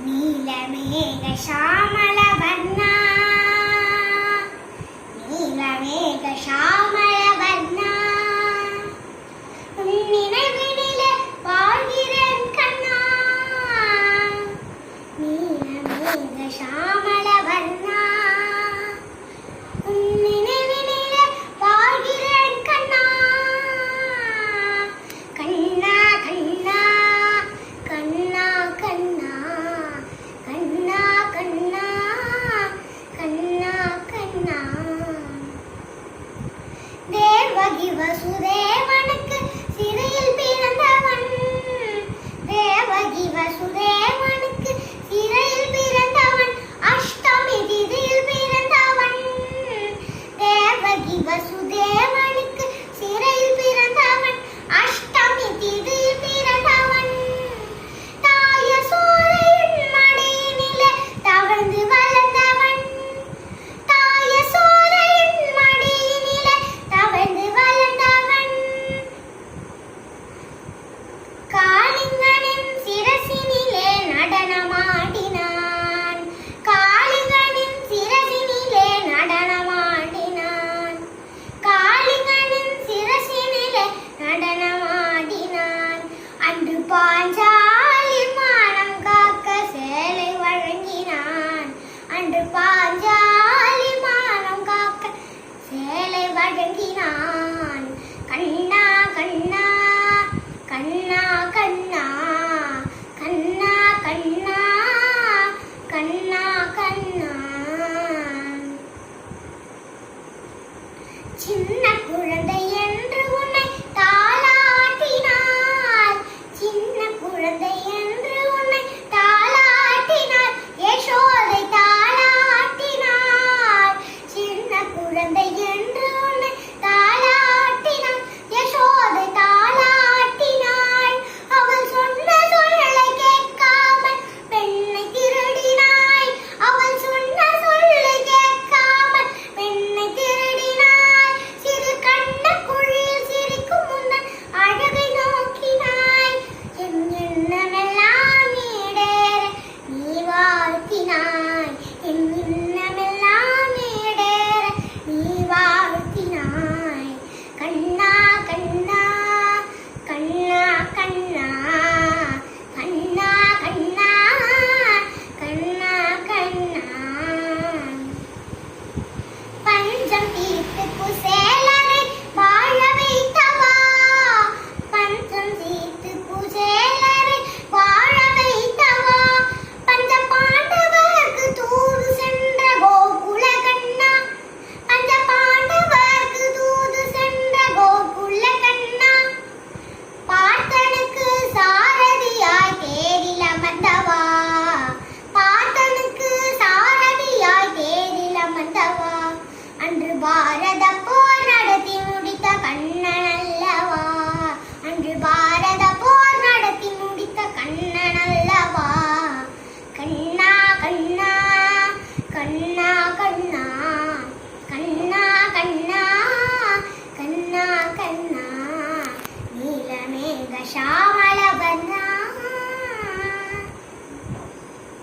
നീലമേഘ ശ്യാമള വർണ്ണ നീലമേഘ ശ്യാമള വർണ്ണ നിലവിലെ வாழ்கிறேன் கண்ணா നീലമേഘ ശ്യാമള വർണ്ണ നിലവിലെ வாழ்கிறேன் கண்ணா கண்ணா கண்ணா கண்ணா கண்ணா கண்ணா கண்ணா கண்ணா கண்ணா தேவகி வசுதேவனுக்கு சிறையில் பிறந்தவன் தேவகி வசுதேவனுக்கு சிறையில் பிறந்தவன் அஷ்டமி திதியில் பிறந்தவன் தேவகி வசுதேவனுக்கு சிறையில் பிறந்தவன் அஷ்டமி திதியில் பிறந்தவன் தாய சோலையின் மடியினிலே தவழ்ந்து வளர்ந்தவன் தாய சோலையின் மடியினிலே தவழ்ந்து வளர்ந்தவன் காளிங்கனின் சிரசினிலே நடனமாடினான் காளிங்கனின் சிரசினிலே நடனமாடினான் காளிங்கனின் சிரசினிலே நடனமாடினான் அன்று பாஞ்சாலி மானம் காக்க சேலை வழங்கினான் அன்று பாஞ்சாலி மானம் காக்க சேலை வழங்கினான் கண்ணா கண்ணா கண்ணா கண்ணா கண்ணா கண்ணா